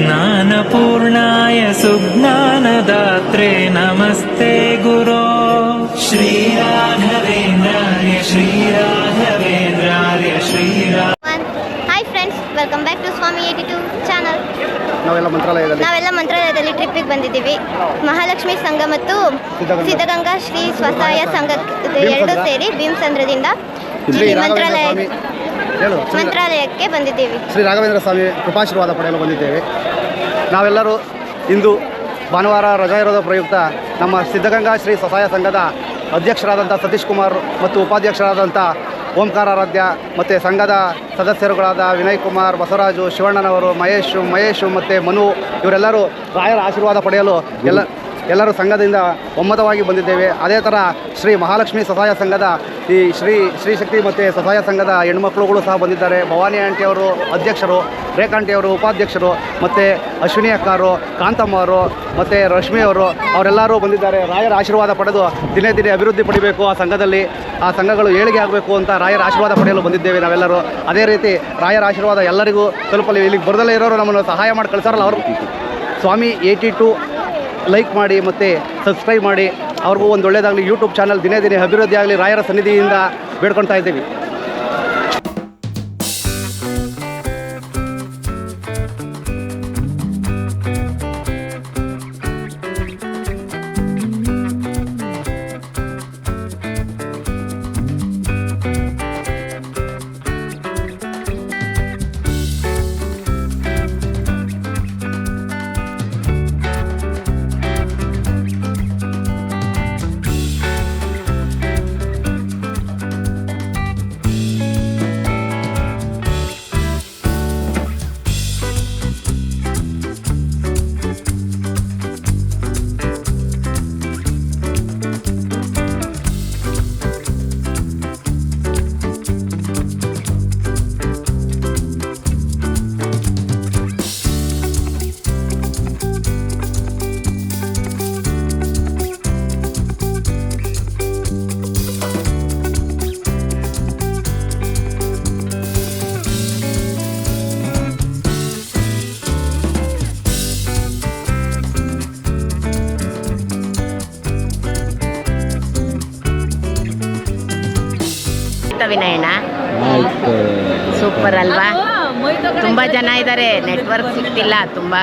विज्ञानपूर्णाय सुज्ञानदात्रे नमस्ते गुरो श्रीराघवेन्द्राय श्रीराघवेन्द्राय hi friends, welcome back to Swami 82 channel. ನಾವೆಲ್ಲ ಮಂತ್ರಾಲಯದಲ್ಲಿ ಟ್ರಿಪ್ಪಿಗೆ ಬಂದಿದ್ದೀವಿ. ಮಹಾಲಕ್ಷ್ಮಿ ಸಂಘ ಮತ್ತು ಸಿದ್ಧಗಂಗಾ ಶ್ರೀ ಸ್ವಸಹಾಯ ಸಂಘ ಎರಡು ಸೇರಿ ಭೀಮಸಂದ್ರದಿಂದ ಮಂತ್ರಾಲಯಕ್ಕೆ ಬಂದಿದ್ದೀವಿ. ಶ್ರೀ ರಾಘವೇಂದ್ರ ಸ್ವಾಮಿ ಕೃಪಾಶೀರ್ವಾದ ಪಡೆಯಲು ಬಂದಿದ್ದೇವೆ. ನಾವೆಲ್ಲರೂ ಇಂದು ಭಾನುವಾರ ರಜಾ ಇರೋದ ಪ್ರಯುಕ್ತ ನಮ್ಮ ಸಿದ್ಧಗಂಗಾ ಶ್ರೀ ಸ್ವಸಹಾಯ ಸಂಘದ ಅಧ್ಯಕ್ಷರಾದಂಥ ಸತೀಶ್ ಕುಮಾರ್ ಮತ್ತು ಉಪಾಧ್ಯಕ್ಷರಾದಂಥ ಓಂಕಾರಾರಾಧ್ಯ ಮತ್ತು ಸಂಘದ ಸದಸ್ಯರುಗಳಾದ ವಿನಯ್ ಕುಮಾರ್, ಬಸವರಾಜು, ಶಿವಣ್ಣನವರು, ಮಹೇಶು ಮತ್ತು ಮನು ಇವರೆಲ್ಲರೂ ರಾಯರ ಆಶೀರ್ವಾದ ಪಡೆಯಲು ಎಲ್ಲರೂ ಸಂಘದಿಂದ ಒಮ್ಮತವಾಗಿ ಬಂದಿದ್ದೇವೆ. ಅದೇ ಥರ ಶ್ರೀ ಮಹಾಲಕ್ಷ್ಮಿ ಸ್ವಸಹಾಯ ಸಂಘದ ಈ ಶ್ರೀ ಶಕ್ತಿ ಮತ್ತು ಸ್ವಸಹಾಯ ಸಂಘದ ಹೆಣ್ಮಕ್ಳುಗಳು ಸಹ ಬಂದಿದ್ದಾರೆ. ಭವಾನಿ ಆಂಟಿಯವರು ಅಧ್ಯಕ್ಷರು, ರೇಖಾ ಆಂಟಿಯವರು ಉಪಾಧ್ಯಕ್ಷರು, ಮತ್ತು ಅಶ್ವಿನಿ ಅಕ್ಕಾರು, ಕಾಂತಮ್ಮ ಅವರು ಮತ್ತು ರಶ್ಮಿ ಅವರು ಅವರೆಲ್ಲರೂ ಬಂದಿದ್ದಾರೆ. ರಾಯರ ಆಶೀರ್ವಾದ ಪಡೆದು ದಿನೇ ದಿನೇ ಅಭಿವೃದ್ಧಿ ಪಡಿಬೇಕು, ಆ ಸಂಘಗಳು ಏಳಿಗೆ ಆಗಬೇಕು ಅಂತ ರಾಯರ ಆಶೀರ್ವಾದ ಪಡೆಯಲು ಬಂದಿದ್ದೇವೆ ನಾವೆಲ್ಲರೂ. ಅದೇ ರೀತಿ ರಾಯರ ಆಶೀರ್ವಾದ ಎಲ್ಲರಿಗೂ ತಲುಪಲಿ. ಇಲ್ಲಿಗೆ ಬರದಲ್ಲೇ ಇರೋರು ನಮ್ಮನ್ನು ಸಹಾಯ ಮಾಡಿ ಕಳಿಸಾರಲ್ಲ ಅವರು ಸ್ವಾಮಿ 82 ಲೈಕ್ ಮಾಡಿ ಮತ್ತು ಸಬ್ಸ್ಕ್ರೈಬ್ ಮಾಡಿ. ಅವ್ರಿಗೂ ಒಂದು ಒಳ್ಳೆಯದಾಗಲಿ, ಯೂಟ್ಯೂಬ್ ಚಾನಲ್ ದಿನೇ ದಿನೇ ಅಭಿವೃದ್ಧಿ ಆಗಲಿ ರಾಯರ ಸನ್ನಿಧಿಯಿಂದ ಬೇಡ್ಕೊಳ್ತಾ ಇದ್ದೀವಿ. ವಿನಯಣ್ಣ ಸೂಪರ್ ಅಲ್ವಾ? ತುಂಬಾ ಜನ ಇದ್ದಾರೆ, ನೆಟ್ವರ್ಕ್ ಸಿಗ್ತಿಲ್ಲ ತುಂಬಾ.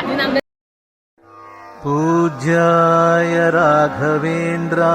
ಪೂಜ್ಯಾಯ ರಾಘವೇಂದ್ರಾಯ